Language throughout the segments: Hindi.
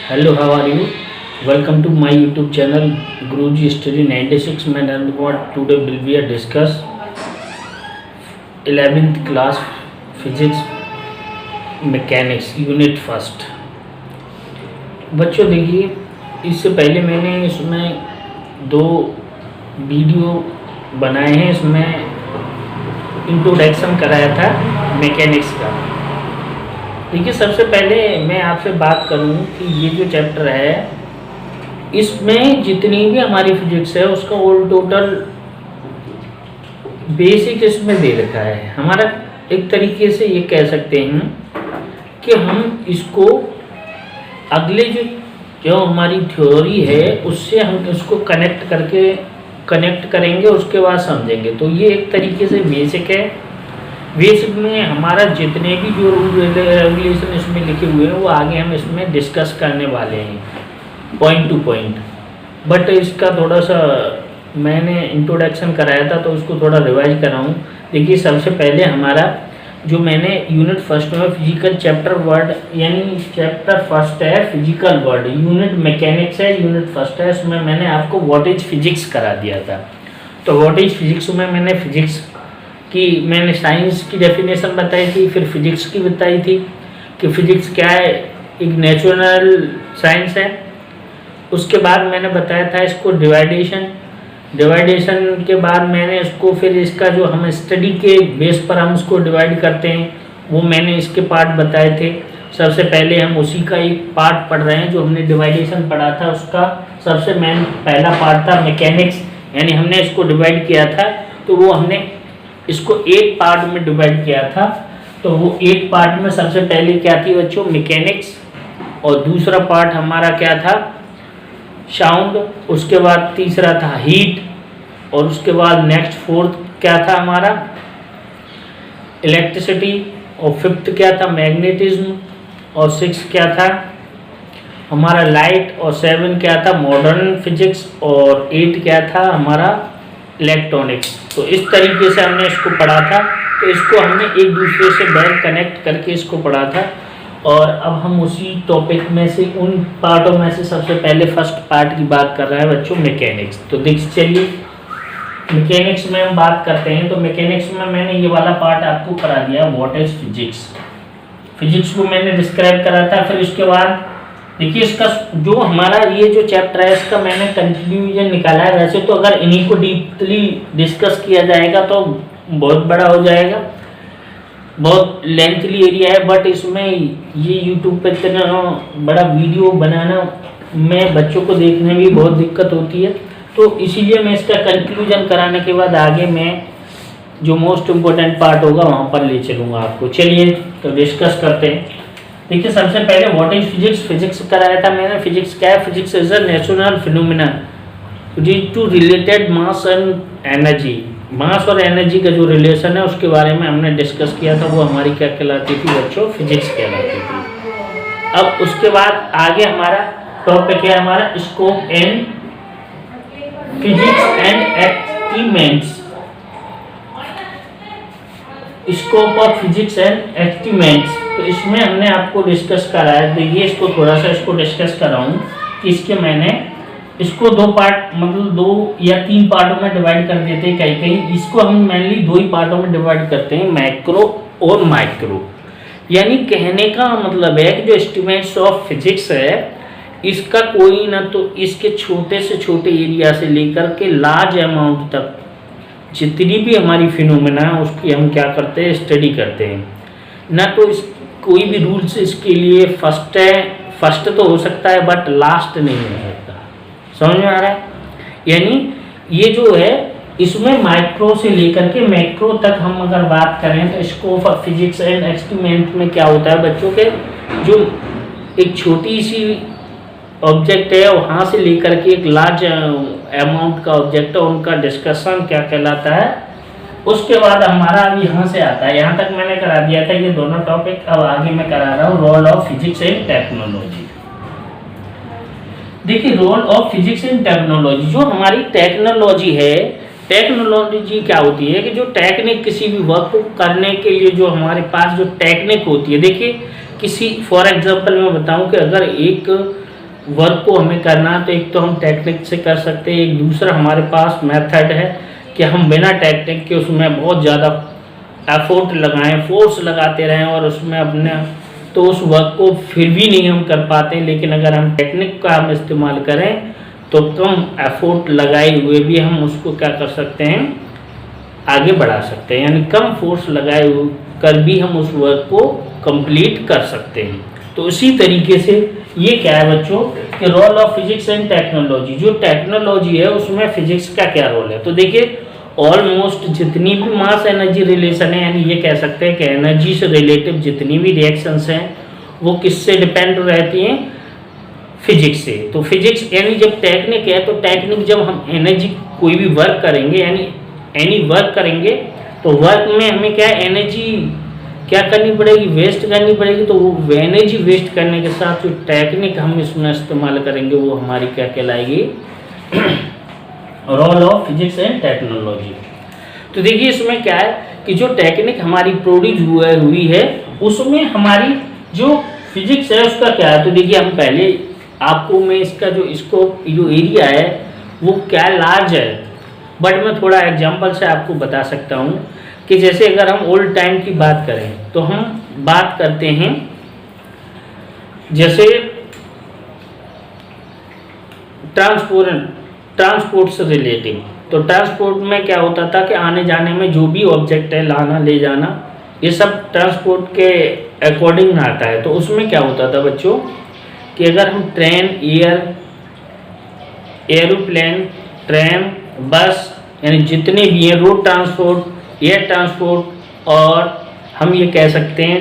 Hello, how are you? Welcome to my YouTube channel Guruji Study 96. My name what today will be a discuss 11th class physics mechanics unit first. बच्चों देखिए, इससे पहले मैंने इसमें दो वीडियो बनाए हैं। इसमें इंट्रोडक्शन कराया था मैकेनिक्स का। देखिए, सबसे पहले मैं आपसे बात करूं कि ये जो चैप्टर है इसमें जितनी भी हमारी फिजिक्स है उसका ऑल टोटल बेसिक इसमें दे रखा है। हमारा एक तरीके से ये कह सकते हैं कि हम इसको अगले जो हमारी थ्योरी है उससे हम इसको कनेक्ट करेंगे, उसके बाद समझेंगे। तो ये एक तरीके से बेसिक है। बेसिक में हमारा जितने भी जो रूल रेगुलेशन इसमें लिखे हुए हैं वो आगे हम इसमें डिस्कस करने वाले हैं पॉइंट टू पॉइंट। बट इसका थोड़ा सा मैंने इंट्रोडक्शन कराया था तो उसको थोड़ा रिवाइज कराऊँ। देखिए, सबसे पहले हमारा जो मैंने यूनिट फर्स्ट में फिजिकल चैप्टर वर्ड यानी चैप्टर फर्स्ट है फिजिकल वर्ड, यूनिट मैकेनिक्स है, यूनिट फर्स्ट है। उसमें मैंने आपको व्हाट इज फिजिक्स करा दिया था। तो व्हाट इज फिजिक्स में मैंने फिजिक्स कि मैंने साइंस की डेफिनेशन बताई थी, फिर फिजिक्स की बताई थी कि फिजिक्स क्या है, एक नेचुरल साइंस है। उसके बाद मैंने बताया था इसको डिवाइडेशन के बाद मैंने इसको फिर इसका जो हम स्टडी के बेस पर हम उसको डिवाइड करते हैं वो मैंने इसके पार्ट बताए थे। सबसे पहले हम उसी का एक पार्ट पढ़ रहे हैं जो हमने डिवाइडेशन पढ़ा था। उसका सबसे मेन पहला पार्ट था मैकेनिक्स, यानी हमने इसको डिवाइड किया था। तो वो हमने इसको 8 पार्ट में डिवाइड किया था। तो वो 8 पार्ट में सबसे पहले क्या थी बच्चों, मैकेनिक्स, और दूसरा पार्ट हमारा क्या था, साउंड। उसके बाद तीसरा था हीट, और उसके बाद नेक्स्ट फोर्थ क्या था हमारा इलेक्ट्रिसिटी, और फिफ्थ क्या था मैग्नेटिज्म, और 6 क्या था हमारा लाइट, और 7 क्या था मॉडर्न फिजिक्स, और 8 क्या था हमारा इलेक्ट्रॉनिक्स। तो इस तरीके से हमने इसको पढ़ा था। तो इसको हमने एक दूसरे से वेल कनेक्ट करके इसको पढ़ा था। और अब हम उसी टॉपिक में से उन पार्टों में से सबसे पहले फर्स्ट पार्ट की बात कर रहे हैं बच्चों, मैकेनिक्स। तो देखिए, चलिए मैकेनिक्स में हम बात करते हैं। तो मैकेनिक्स में मैंने ये वाला पार्ट आपको करा दिया, व्हाट इज फिजिक्स। फिजिक्स को मैंने डिस्क्राइब करा था। फिर उसके बाद देखिए, इसका जो हमारा ये जो चैप्टर है इसका मैंने कंक्लूजन निकाला है। वैसे तो अगर इन्हीं को डीपली डिस्कस किया जाएगा तो बहुत बड़ा हो जाएगा, बहुत लेंथली एरिया है। बट इसमें ये यूट्यूब पे इतना बड़ा वीडियो बनाना में बच्चों को देखने में भी बहुत दिक्कत होती है। तो इसीलिए मैं इसका कंक्लूजन कराने के बाद आगे मैं जो मोस्ट इम्पोर्टेंट पार्ट होगा वहाँ पर ले चलूँगा आपको। चलिए तो डिस्कस करते हैं। देखिए, सबसे पहले व्हाट इज फिजिक्स। फिजिक्स कराया था मैंने। फिजिक्स क्या है, physics is a natural phenomena to related mass and energy. Mass और एनर्जी का जो रिलेशन है उसके बारे में हमने डिस्कस किया था। वो हमारी क्या कहलाती थी बच्चों, फिजिक्स कहलाती थी। अब उसके बाद आगे हमारा टॉपिक है हमारा scope and physics and experiments. Scope of physics and experiments. तो इसमें हमने आपको डिस्कस कराया। देखिए, इसको थोड़ा सा इसको डिस्कस कराऊं कि इसके मैंने इसको 2 पार्ट मतलब 2 या 3 पार्टों में डिवाइड कर देते हैं। कहीं इसको हम मेनली 2 ही पार्टों में डिवाइड करते हैं, मैक्रो और माइक्रो। यानी कहने का मतलब है कि जो एस्टिमेट्स ऑफ फिजिक्स है इसका कोई ना तो इसके छोटे से छोटे एरिया से लेकर के लार्ज अमाउंट तक जितनी भी हमारी फिनोमेना है उसकी हम क्या करते हैं, स्टडी करते हैं। ना तो इस कोई भी रूल्स इसके लिए फर्स्ट तो हो सकता है बट लास्ट नहीं हो सकता। समझ में आ रहा है। यानी ये जो है इसमें माइक्रो से लेकर के मैक्रो तक हम अगर बात करें तो scope of physics and experiment में क्या होता है बच्चों के, जो एक छोटी सी ऑब्जेक्ट है वहाँ से लेकर के एक लार्ज अमाउंट का ऑब्जेक्ट है उनका डिस्कशन क्या कहलाता है। उसके बाद हमारा अब यहाँ से आता है, यहाँ तक मैंने करा दिया था ये दोनों टॉपिक। अब आगे मैं करा रहा हूँ role of physics and technology. देखिए, role of physics and technology, जो हमारी टेक्नोलॉजी है, टेक्नोलॉजी क्या होती है कि जो टेक्निक किसी भी वर्क को करने के लिए जो हमारे पास जो टेक्निक होती है। देखिए, किसी फॉर एग्जांपल मैं बताऊं कि अगर एक वर्क को हमें करना है तो एक तो हम टेक्निक से कर सकते हैं, एक दूसरा हमारे पास मेथड है कि हम बिना टेक्निक के उसमें बहुत ज़्यादा एफोर्ट लगाएं, फोर्स लगाते रहें और उसमें अपने तो उस वर्क को फिर भी नहीं हम कर पाते। लेकिन अगर हम टेक्निक का हम इस्तेमाल करें तो कम एफोर्ट लगाए हुए भी हम उसको क्या कर सकते हैं, आगे बढ़ा सकते हैं, यानी कम फोर्स लगाए कर भी हम उस वर्क को कंप्लीट कर सकते हैं। तो इसी तरीके से ये क्या है बच्चों कि role of physics and technology, जो टेक्नोलॉजी है उसमें फिजिक्स का क्या रोल है। तो देखिए ऑलमोस्ट जितनी भी मास एनर्जी रिलेशन है, यानी ये कह सकते हैं कि एनर्जी से रिलेटिव जितनी भी रिएक्शंस हैं वो किससे डिपेंड रहती हैं, फिजिक्स से। तो फिजिक्स यानी जब टेक्निक है तो टेक्निक जब हम एनर्जी कोई भी वर्क करेंगे यानी एनी वर्क करेंगे तो वर्क में हमें क्या एनर्जी क्या करनी पड़ेगी, वेस्ट करनी पड़ेगी। तो वो एनर्जी वेस्ट करने के साथ जो टेक्निक हम इसमें इस्तेमाल करेंगे वो हमारी क्या कहलाएगी, role of physics and technology. तो देखिए इसमें क्या है कि जो टेक्निक हमारी प्रोड्यूस हुई है उसमें हमारी जो फिजिक्स है उसका क्या है। तो देखिए हम पहले आपको मैं इसका जो स्कोप जो एरिया है वो क्या लार्ज है, बट मैं थोड़ा एग्जांपल से आपको बता सकता हूँ कि जैसे अगर हम ओल्ड टाइम की बात करें तो हम बात करते हैं जैसे ट्रांसपोर्ट से रिलेटिव। तो ट्रांसपोर्ट में क्या होता था कि आने जाने में जो भी ऑब्जेक्ट है लाना ले जाना ये सब ट्रांसपोर्ट के अकॉर्डिंग आता है। तो उसमें क्या होता था बच्चों कि अगर हम ट्रेन, एरोप्लेन, ट्रेन, बस यानी जितने भी हैं, रोड ट्रांसपोर्ट, एयर ट्रांसपोर्ट और हम ये कह सकते हैं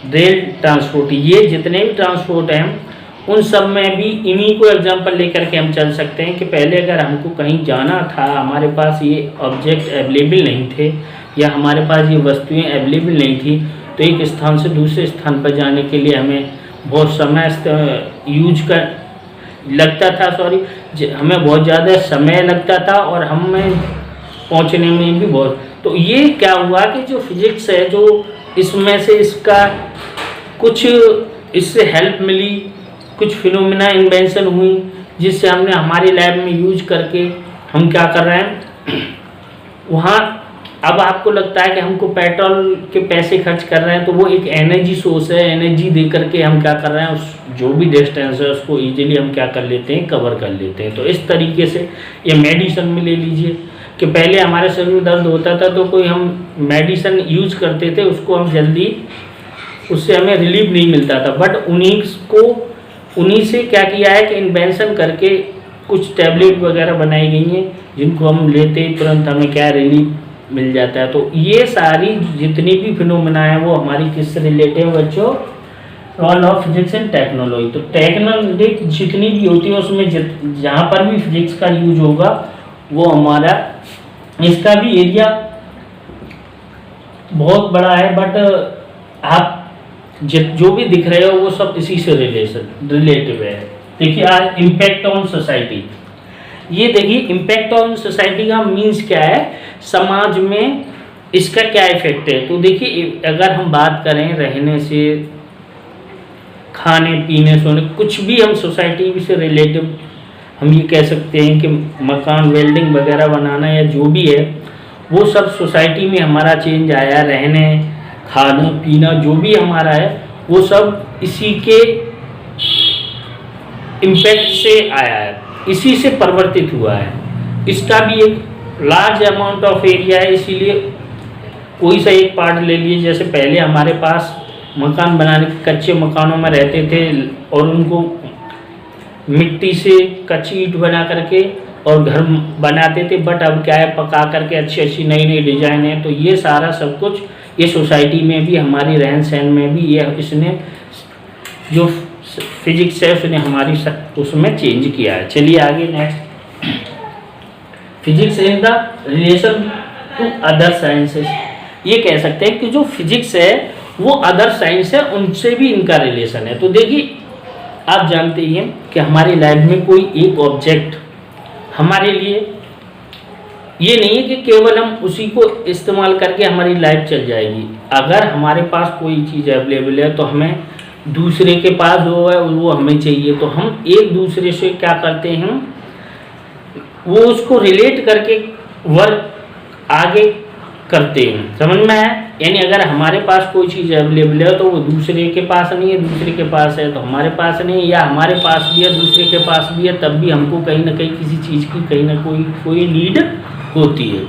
रेल ट्रांसपोर्ट, ये जितने भी ट्रांसपोर्ट हैं उन सब में भी इन्हीं को एग्जांपल लेकर के हम चल सकते हैं कि पहले अगर हमको कहीं जाना था, हमारे पास ये ऑब्जेक्ट अवेलेबल नहीं थे या हमारे पास ये वस्तुएं अवेलेबल नहीं थी, तो एक स्थान से दूसरे स्थान पर जाने के लिए हमें बहुत समय हमें बहुत ज़्यादा समय लगता था और हमें पहुंचने में भी बहुत। तो ये क्या हुआ कि जो फिजिक्स है जो इसमें से इसका कुछ इससे हेल्प मिली, कुछ फिनोमिना इन्वेंशन हुई जिससे हमने हमारी लैब में यूज करके हम क्या कर रहे हैं वहाँ। अब आपको लगता है कि हमको पेट्रोल के पैसे खर्च कर रहे हैं तो वो एक एनर्जी सोर्स है, एनर्जी दे करके हम क्या कर रहे हैं उस जो भी डिस्टेंस है उसको इजीली हम क्या कर लेते हैं, कवर कर लेते हैं। तो इस तरीके से ये मेडिसिन में ले लीजिए कि पहले हमारे शरीर में दर्द होता था तो कोई हम मेडिसिन यूज करते थे, उसको हम जल्दी उससे हमें रिलीफ नहीं मिलता था, बट उन्हीं से क्या किया है कि इन्वेंशन करके कुछ टैबलेट वगैरह बनाई गई हैं जिनको हम लेते ही तुरंत हमें क्या रिलीफ मिल जाता है। तो ये सारी जितनी भी फिनोमिना है वो हमारी किससे रिलेटेड है बच्चों, role of physics and technology. तो टेक्नोलॉजी जितनी भी होती है उसमें जहाँ पर भी फिजिक्स का यूज होगा वो हमारा इसका भी एरिया बहुत बड़ा है, बट आप जो भी दिख रहे हो वो सब इसी से रिलेटिव है। देखिए आज इम्पैक्ट ऑन सोसाइटी, ये देखिए इम्पैक्ट ऑन सोसाइटी का मीन्स क्या है, समाज में इसका क्या इफेक्ट है। तो देखिए अगर हम बात करें रहने से, खाने पीने, सोने, कुछ भी हम सोसाइटी से रिलेटिव हम ये कह सकते हैं कि मकान, वेल्डिंग वगैरह बनाना या जो भी है वो सब सोसाइटी में हमारा चेंज आया, रहने, खाना पीना जो भी हमारा है वो सब इसी के इम्पैक्ट से आया है, इसी से परिवर्तित हुआ है। इसका भी एक लार्ज अमाउंट ऑफ एरिया है, इसीलिए कोई सा एक पार्ट ले लिए। जैसे पहले हमारे पास मकान बनाने कच्चे मकानों में रहते थे और उनको मिट्टी से कच्ची ईंट बना करके और घर बनाते थे, बट अब क्या है पका करके अच्छी अच्छी नई नई डिजाइन है। तो ये सारा सब कुछ ये सोसाइटी में भी हमारी रहन सहन में भी ये इसने जो फिजिक्स है उसने हमारी उसमें चेंज किया है। चलिए आगे next, physics in the relation to other sciences. ये कह सकते हैं कि जो फिजिक्स है वो अदर साइंस है उनसे भी इनका रिलेशन है। तो देखिए आप जानते ही हैं कि हमारी लाइफ में कोई एक ऑब्जेक्ट हमारे लिए ये नहीं है कि केवल हम उसी को इस्तेमाल करके हमारी लाइफ चल जाएगी। अगर हमारे पास कोई चीज़ अवेलेबल है तो हमें दूसरे के पास जो है वो हमें चाहिए, तो हम एक दूसरे से क्या करते हैं, वो उसको रिलेट करके वर्क आगे करते हैं। समझ में आया? यानी अगर हमारे पास कोई चीज़ अवेलेबल है तो वो दूसरे के पास नहीं है, दूसरे के पास है तो हमारे पास नहीं है, या हमारे पास भी है दूसरे के पास भी है, तब भी हमको कहीं ना कहीं किसी चीज़ की कहीं ना कोई नीड होती है।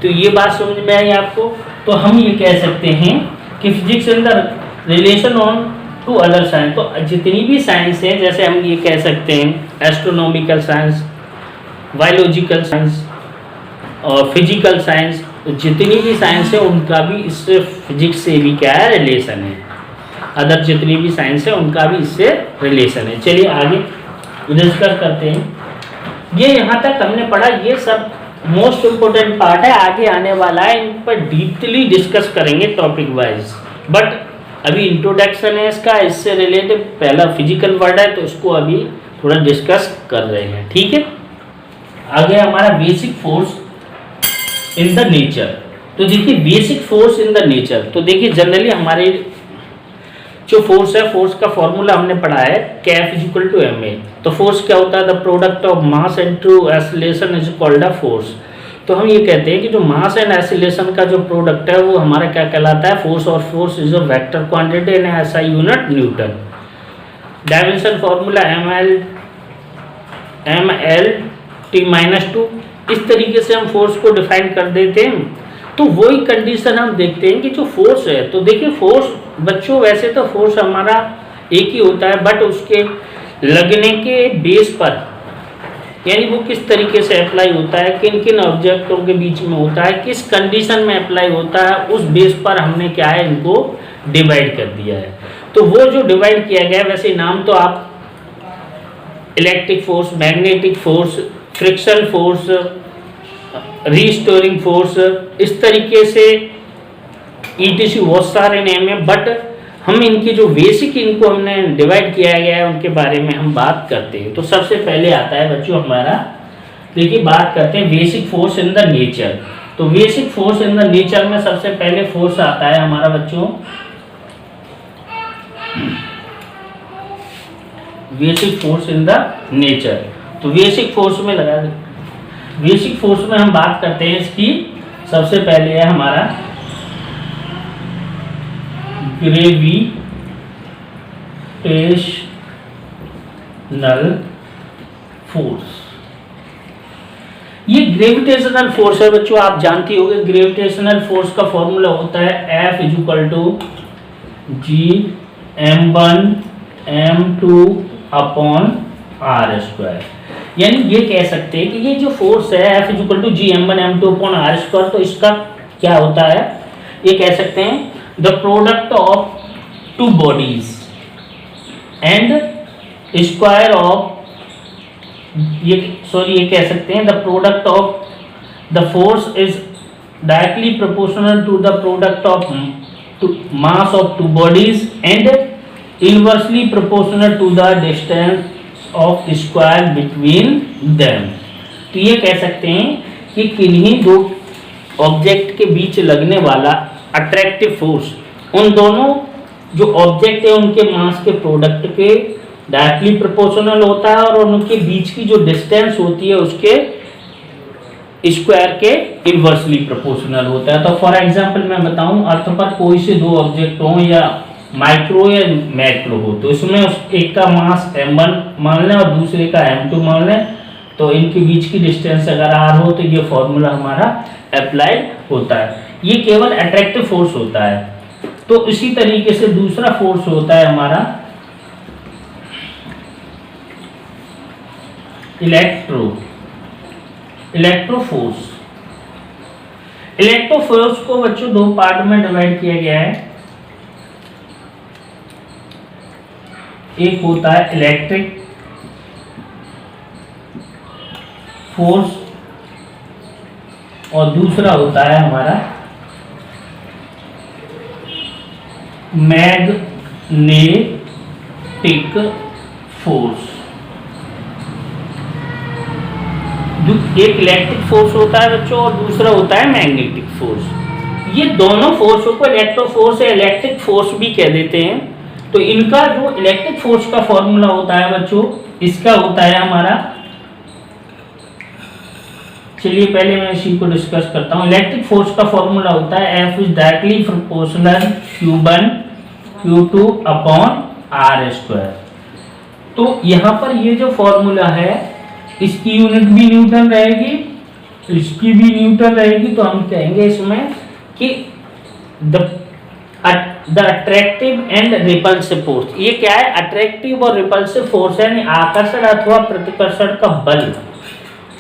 तो ये बात समझ में आई आपको? तो हम ये कह सकते हैं कि physics in the relation on to other science, तो जितनी भी साइंस है, जैसे हम ये कह सकते हैं एस्ट्रोनॉमिकल साइंस, बायोलॉजिकल साइंस और फिजिकल साइंस, जितनी भी साइंस है उनका भी इससे फिजिक्स से भी क्या है, रिलेशन है। अदर जितनी भी साइंस है उनका भी इससे रिलेशन है। चलिए आगे डिस्कस करते हैं। ये यहाँ तक हमने पढ़ा, ये सब मोस्ट इम्पोर्टेंट पार्ट है, आगे आने वाला है, इन पर डीपली डिस्कस करेंगे टॉपिक वाइज। बट अभी इंट्रोडक्शन है इसका, इससे रिलेटेड पहला फिजिकल वर्ड है तो इसको अभी थोड़ा डिस्कस कर रहे हैं। ठीक है, आगे हमारा basic force in the nature. तो देखिए basic force in the nature, तो देखिए जनरली हमारे जो फोर्स है, फोर्स का फॉर्मूला हमने पढ़ा है Kf इक्वल टू ma। तो फोर्स क्या होता है, the product of mass and true acceleration is called a force. तो हम ये कहते हैं कि जो मास एंड एक्सीलरेशन का जो प्रोडक्ट है वो हमारा क्या कहलाता है, फोर्स। और force is a vector quantity in SI unit Newton. Dimension formula ml t-2। इस तरीके से हम फोर्स को डिफाइन कर देते हैं। तो वही कंडीशन हम देखते हैं कि जो फोर्स है, तो देखिए फोर्स बच्चों वैसे तो फोर्स हमारा एक ही होता है, बट उसके लगने के बेस पर, यानी वो किस तरीके से अप्लाई होता है, किन किन ऑब्जेक्टों के बीच में होता है, किस कंडीशन में अप्लाई होता है, उस बेस पर हमने क्या है इनको डिवाइड कर दिया है। तो वो जो डिवाइड किया गया है, वैसे नाम तो आप electric force, magnetic force, friction force, restoring force, इस तरीके से ETC बहुत सारे नेम है, बट हम इनकी जो बेसिक इनको हमने डिवाइड किया गया है उनके बारे में हम बात करते हैं। तो सबसे पहले आता है बच्चों हमारा, देखिए बात करते हैं basic force in the nature. तो basic force in the nature में सबसे पहले फोर्स आता है हमारा बच्चों basic force in the nature. तो बेसिक फोर्स में लगा दे, बेसिक फोर्स में हम बात करते हैं इसकी, सबसे पहले है हमारा ग्रेविटेशनल फोर्स। ये ग्रेविटेशनल फोर्स है बच्चों, आप जानती होंगे ग्रेविटेशनल फोर्स का फॉर्मूला होता है F equal to G(m1 m2 upon r²। यानी ये कह सकते हैं कि ये जो फोर्स है F equal to G(m1 m2 upon r², तो इसका क्या होता है, ये कह सकते हैं the product of two bodies and square of, ये कह सकते हैं the product of the force is directly proportional to the product of mass of two bodies and inversely proportional to the distance of square between them. तो ये कह सकते हैं कि किन्हीं दो ऑब्जेक्ट के बीच लगने वाला अट्रैक्टिव फोर्स उन दोनों जो ऑब्जेक्ट है उनके मास के प्रोडक्ट के डायरेक्टली प्रोपोर्शनल होता है, और उनके बीच की जो डिस्टेंस होती है उसके स्क्वायर के इनवर्सली प्रोपोर्शनल होता है। तो फॉर एग्जांपल मैं बताऊं, अर्थ पर कोई से दो ऑब्जेक्ट हो या माइक्रो या मैक्रो हो, तो इसमें एक का मास m1 मान लें और दूसरे का m2 मान लें, तो इनके बीच की डिस्टेंस अगर r हो तो ये फॉर्मूला हमारा अप्लाइड होता है। ये केवल अट्रैक्टिव फोर्स होता है। तो इसी तरीके से दूसरा फोर्स होता है हमारा इलेक्ट्रो फोर्स। इलेक्ट्रो फोर्स को बच्चों दो पार्ट में डिवाइड किया गया है। एक होता है इलेक्ट्रिक फोर्स और दूसरा होता है हमारा मैग्नेटिक फोर्स। एक इलेक्ट्रिक फोर्स होता है बच्चों और दूसरा होता है मैग्नेटिक फोर्स। ये दोनों फोर्सों को इलेक्ट्रो फोर्स या इलेक्ट्रिक फोर्स भी कह देते हैं। तो इनका जो इलेक्ट्रिक फोर्स का फॉर्मूला होता है बच्चों, इसका होता है हमारा, चलिए पहले मैं इसी को डिस्कस करता हूँ। इलेक्ट्रिक फोर्स का फॉर्मूला होता है F is directly proportional Q1 Q2 upon R square. तो यहाँ पर ये जो फॉर्मूला है इसकी यूनिट भी न्यूटन रहेगी, इसकी भी न्यूटन रहेगी। तो हम कहेंगे इसमें कि the attractive and repulsive force, ये क्या है, अट्रैक्टिव और रिपल्सिव फोर्स है, यानी आकर्षण अथवा प्रतिकर्षण का बल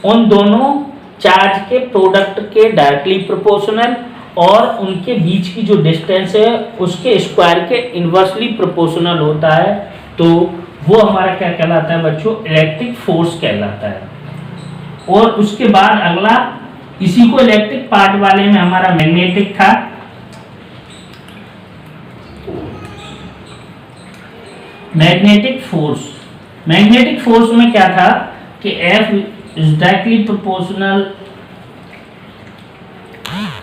उन दोनों चार्ज के प्रोडक्ट के डायरेक्टली प्रोपोर्शनल और उनके बीच की जो डिस्टेंस है उसके स्क्वायर के इनवर्सली प्रोपोर्शनल होता है। तो वो हमारा क्या कहलाता है बच्चों, इलेक्ट्रिक फोर्स कहलाता है। और उसके बाद अगला, इसी को इलेक्ट्रिक पार्ट वाले में हमारा मैग्नेटिक था। मैग्नेटिक फोर्स, मैग्नेटिक फोर्स में क्या था कि F is directly proportional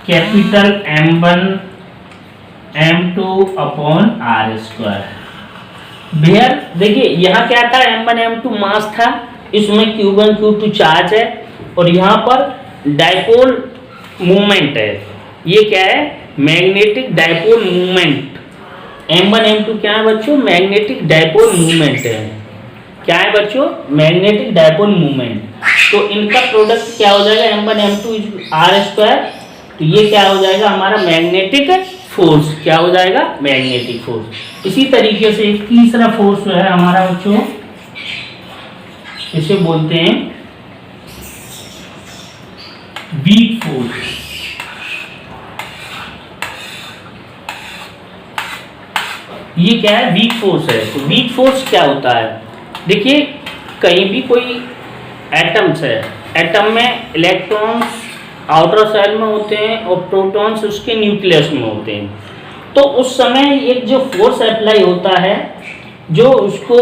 capital M1 M2 upon R square. भैया देखिए यहाँ क्या था, M1 M2 मास था, इसमें Q1 Q2 चार्ज है और यहाँ पर डायपोल मूवमेंट है। ये क्या है, magnetic dipole movement. M1 M2 क्या है बच्चों, मैग्नेटिक डायपोल मूवमेंट है। क्या है बच्चों, मैग्नेटिक डायपोल मूवमेंट। तो इनका प्रोडक्ट क्या हो जाएगा, M1 M2 R स्क्वायर। तो ये क्या हो जाएगा हमारा मैग्नेटिक फोर्स, क्या हो जाएगा, मैग्नेटिक फोर्स। इसी तरीके से एक तीसरा फोर्स जो है हमारा बच्चों, इसे बोलते हैं वीक फोर्स। ये क्या है, वीक फोर्स है। तो वीक फोर्स क्या होता है, देखिए कहीं भी कोई एटम्स है, एटम में इलेक्ट्रॉन्स आउटर सेल में होते हैं और प्रोटॉन्स उसके न्यूक्लियस में होते हैं। तो उस समय एक जो फोर्स अप्लाई होता है, जो उसको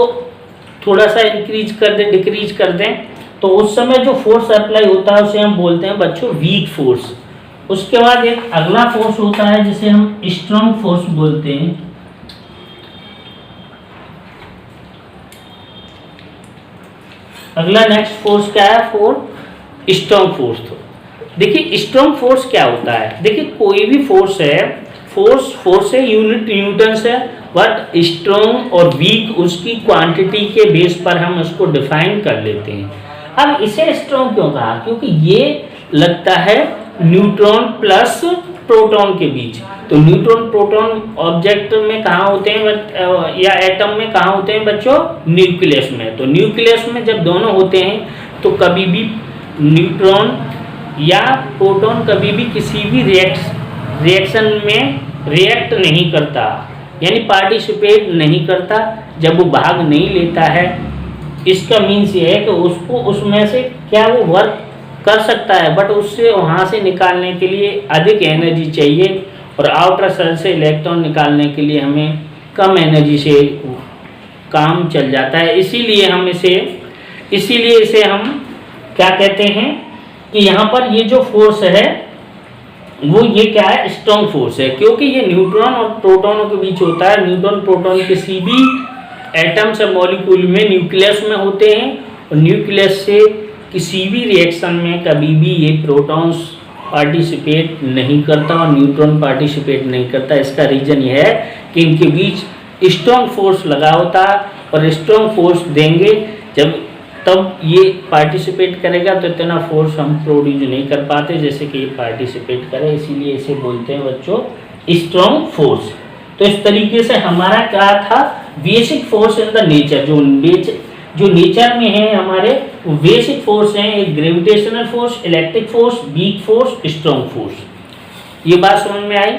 थोड़ा सा इंक्रीज कर दें डिक्रीज कर दें, तो उस समय जो फोर्स अप्लाई होता है उसे हम बोलते हैं बच्चों वीक फोर्स। उसके बाद एक अगला फोर्स होता है जिसे हम स्ट्रॉन्ग फोर्स बोलते हैं। अगला नेक्स्ट फोर्स क्या है, स्ट्रॉन्ग फोर्स। तो देखिए स्ट्रॉन्ग फोर्स क्या होता है, देखिए कोई भी फोर्स है, फोर्स है, यूनिट न्यूटन है, बट स्ट्रॉन्ग और वीक उसकी क्वांटिटी के बेस पर हम उसको डिफाइन कर लेते हैं। अब इसे स्ट्रॉन्ग क्यों कहा, क्योंकि ये लगता है न्यूट्रॉन प्लस प्रोटॉन के बीच। तो न्यूट्रॉन प्रोटॉन ऑब्जेक्ट में कहाँ होते हैं या एटम में कहाँ होते हैं बच्चों, न्यूक्लियस में। तो न्यूक्लियस में जब दोनों होते हैं तो कभी भी न्यूट्रॉन या प्रोटॉन कभी भी किसी भी रिएक्शन में रिएक्ट नहीं करता, यानी पार्टिसिपेट नहीं करता जब वो भाग नहीं लेता है। इसका मीन्स ये है कि उसको उसमें से क्या वो वर्क कर सकता है, बट उससे वहाँ से निकालने के लिए अधिक एनर्जी चाहिए और आउटर सेल से इलेक्ट्रॉन निकालने के लिए हमें कम एनर्जी से काम चल जाता है। इसीलिए इसे हम क्या कहते हैं कि यहाँ पर ये जो फोर्स है वो ये क्या है, स्ट्रॉन्ग फोर्स है, क्योंकि ये न्यूट्रॉन और प्रोटॉनों के बीच होता है। न्यूट्रॉन प्रोटॉन किसी भी एटम्स या मॉलिक्यूल में न्यूक्लियस में होते हैं और न्यूक्लियस से किसी भी रिएक्शन में कभी भी ये प्रोटॉन्स पार्टिसिपेट नहीं करता और न्यूट्रॉन पार्टिसिपेट नहीं करता। इसका रीज़न ये है कि इनके बीच स्ट्रॉन्ग फोर्स लगा होता है और स्ट्रॉन्ग फोर्स देंगे तब ये पार्टिसिपेट करेगा, तो इतना फोर्स हम प्रोड्यूस नहीं कर पाते जैसे कि ये पार्टिसिपेट करे। इसीलिए इसे बोलते हैं बच्चों स्ट्रॉन्ग फोर्स। तो इस तरीके से हमारा क्या था, basic force in the nature, जो नेचर में है हमारे वो बेसिक फोर्स हैं, एक gravitational force, electric force, weak force, strong force. ये बात समझ में आई।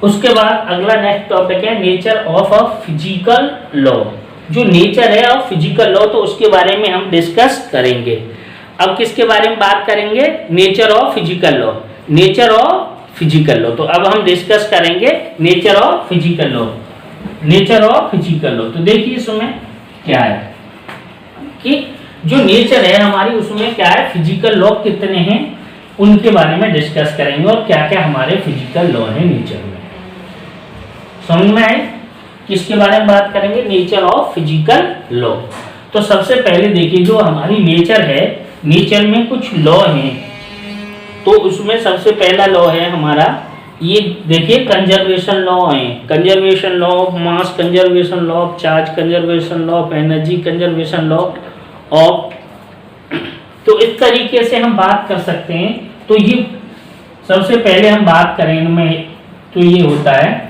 उसके बाद अगला नेक्स्ट टॉपिक है nature of a physical law. जो नेचर है ऑफ फिजिकल लॉ, तो उसके बारे में हम डिस्कस करेंगे। अब किसके बारे में बात करेंगे, nature of physical law. Nature of physical law, तो अब हम डिस्कस करेंगे nature of physical law. Nature of physical law, तो देखिए इसमें क्या है कि जो नेचर है हमारी उसमें क्या है, फिजिकल लॉ कितने हैं उनके बारे में डिस्कस करेंगे और क्या क्या हमारे फिजिकल लॉ है नेचर में। समझ में आए। किसके बारे में बात करेंगे? Nature of physical law. तो सबसे पहले देखिए जो हमारी नेचर है, नेचर में कुछ लॉ हैं। तो उसमें सबसे पहला लॉ है हमारा, ये देखिए कंजर्वेशन लॉ है। Conservation law of mass, conservation law of charge, conservation law of energy, conservation law of, तो इस तरीके से हम बात कर सकते हैं। तो ये सबसे पहले हम बात करें इनमें, तो ये होता है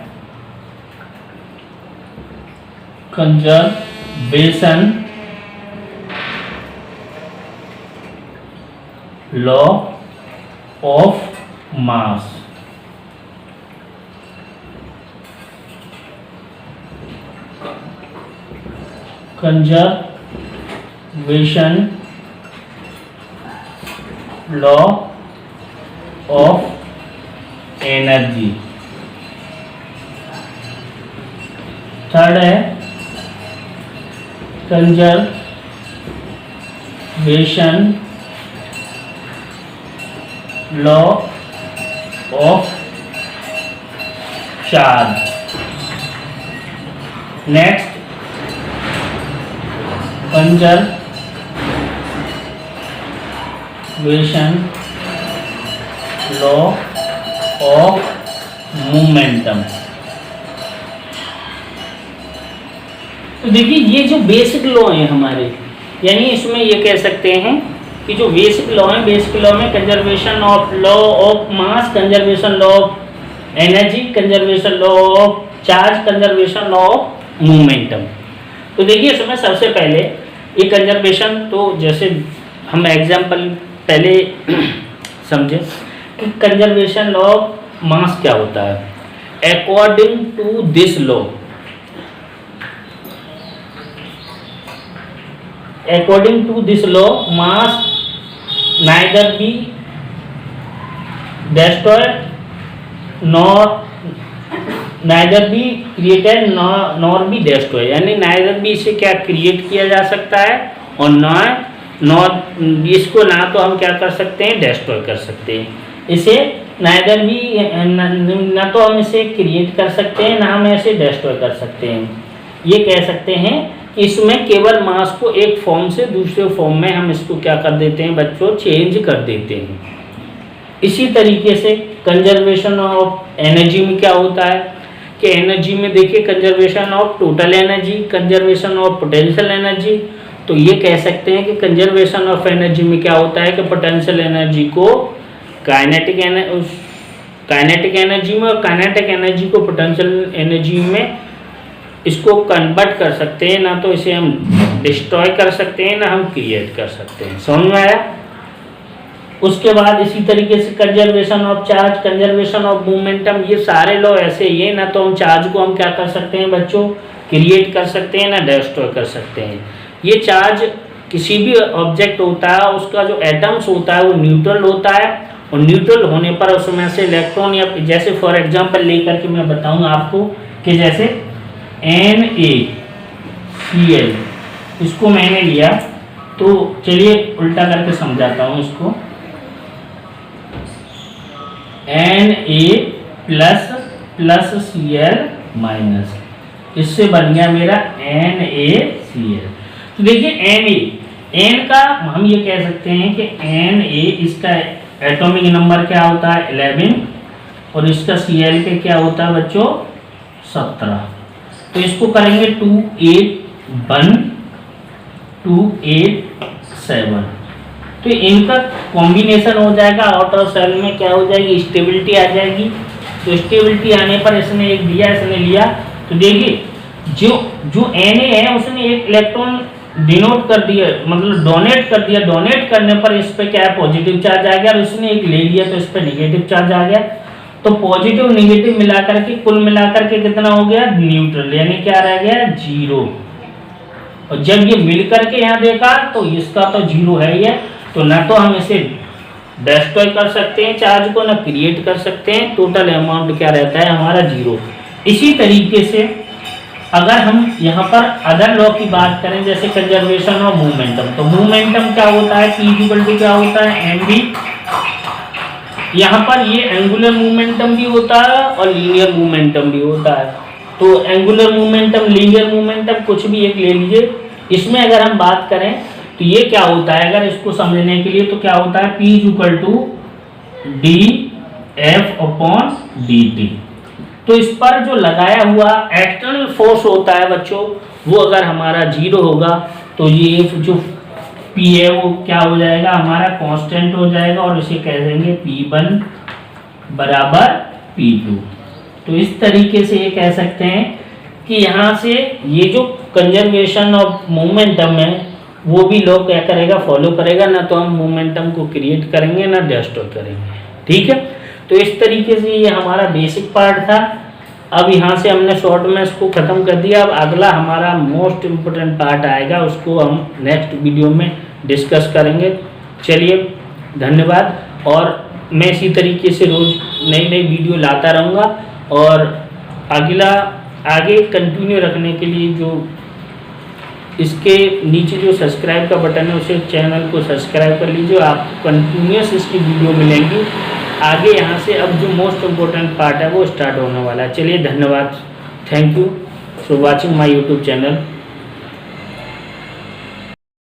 conservation law of mass. Conservation law of energy. Third है conservation law of charge. Next conservation law of momentum. तो देखिए ये जो बेसिक लॉ है हमारे, यानी इसमें ये कह सकते हैं कि जो बेसिक लॉ है, बेसिक लॉ में conservation of law of mass, conservation law of energy, conservation law of charge, conservation law of momentum. तो देखिए इसमें सबसे पहले ये कंजर्वेशन, तो जैसे हम एग्जाम्पल पहले समझे कि कंजर्वेशन लॉ ऑफ मास क्या होता है। According to this law, according to this law, mass neither be destroyed nor neither be created nor be destroyed, यानी neither भी इसे क्या क्रिएट किया जा सकता है और नॉर इसको ना तो हम क्या कर सकते हैं, डिस्ट्रॉय कर सकते हैं। इसे neither भी ना तो हम इसे क्रिएट कर सकते हैं, ना हम इसे डिस्ट्रॉय कर सकते हैं। ये कह सकते हैं इसमें केवल मास को एक फॉर्म से दूसरे फॉर्म में हम इसको क्या कर देते हैं बच्चों, चेंज कर देते हैं। इसी तरीके से कंजर्वेशन ऑफ एनर्जी में क्या होता है कि एनर्जी में देखिए conservation of total energy, conservation of potential energy. तो ये कह सकते हैं कि कंजर्वेशन ऑफ एनर्जी में क्या होता है कि पोटेंशियल एनर्जी को काइनेटिक एनर्जी में और काइनेटिक एनर्जी को पोटेंशियल एनर्जी में इसको कन्वर्ट कर सकते हैं। ना तो इसे हम डिस्ट्रॉय कर सकते हैं, ना हम क्रिएट कर सकते हैं। समझ में आया? उसके बाद इसी तरीके से conservation of charge, conservation of momentum, ये सारे लॉ ऐसे ही है। ना तो हम चार्ज को हम क्या कर सकते हैं बच्चों, क्रिएट कर सकते हैं, ना डिस्ट्रॉय कर सकते हैं। ये चार्ज किसी भी ऑब्जेक्ट होता है, उसका जो एटम्स होता है वो न्यूट्रल होता है, और न्यूट्रल होने पर उसमें से इलेक्ट्रॉन, या जैसे फॉर एग्जाम्पल लेकर के मैं बताऊँगा आपको कि जैसे NaCl, इसको मैंने लिया, तो चलिए उल्टा करके समझाता हूँ इसको। Na++Cl-, इससे बन गया मेरा NaCl। तो देखिए Na का हम ये कह सकते हैं कि Na इसका एटॉमिक नंबर क्या होता है 11, और इसका Cl के क्या होता है बच्चों 17। तो इसको करेंगे 2 8 1 2 8 7, तो इनका कॉम्बिनेशन हो जाएगा। आउटर सेल में क्या हो जाएगी, स्टेबिलिटी आ जाएगी। तो स्टेबिलिटी आने पर इसने एक दिया, इसने लिया। तो देखिए जो Na है उसने एक इलेक्ट्रॉन डिनोट कर दिया, मतलब डोनेट कर दिया। डोनेट करने पर इस पे क्या है, पॉजिटिव चार्ज आ गया, और उसने एक ले लिया तो इस पे नेगेटिव चार्ज आ गया। तो पॉजिटिव नेगेटिव मिलाकर के कुल मिलाकर के कितना हो गया, न्यूट्रल, यानी क्या रह गया 0। और जब ये मिलकर के यहाँ देखा तो इसका तो 0 है ये, तो ना तो हम इसे डिस्ट्रॉय कर सकते हैं चार्ज को, ना क्रिएट कर सकते हैं। टोटल अमाउंट क्या रहता है हमारा 0। इसी तरीके से अगर हम यहाँ पर अदर लॉ की बात करें, जैसे कंजर्वेशन ऑफ मोमेंटम, तो मोमेंटम क्या होता है, P = क्या होता है mv। यहाँ पर ये एंगुलर मोमेंटम भी होता है और लीनियर मोमेंटम भी होता है। तो एंगुलर मोमेंटम, लीनियर मोमेंटम, कुछ भी एक ले लीजिए। इसमें अगर हम बात करें तो ये क्या होता है, अगर इसको समझने के लिए तो क्या होता है, P equal to D F upon D T. तो इस पर जो लगाया हुआ एक्सटर्नल फोर्स होता है बच्चों, वो अगर हमारा 0 होगा तो ये जो P है वो क्या हो जाएगा, हमारा कांस्टेंट हो जाएगा, और इसे कह देंगे P1 बराबर P2। तो इस तरीके से ये कह सकते हैं कि यहाँ से ये जो कंजर्वेशन ऑफ मोमेंटम है वो भी लॉ क्या करेगा, फॉलो करेगा, ना तो हम मोमेंटम को क्रिएट करेंगे ना डिस्ट्रॉय करेंगे। ठीक है, तो इस तरीके से ये हमारा बेसिक पार्ट था। अब यहाँ से हमने शॉर्ट में इसको ख़त्म कर दिया। अब अगला हमारा मोस्ट इम्पोर्टेंट पार्ट आएगा, उसको हम नेक्स्ट वीडियो में डिस्कस करेंगे। चलिए, धन्यवाद। और मैं इसी तरीके से रोज़ नई नई वीडियो लाता रहूँगा, और आगे कंटिन्यू रखने के लिए जो इसके नीचे जो सब्सक्राइब का बटन है उसे चैनल को सब्सक्राइब कर लीजिए, आपको कंटिन्यूस इसकी वीडियो मिलेंगी आगे। यहाँ से अब जो मोस्ट इम्पोर्टेंट पार्ट है वो स्टार्ट होने वाला है। चलिए, धन्यवाद, thank you for watching my YouTube channel.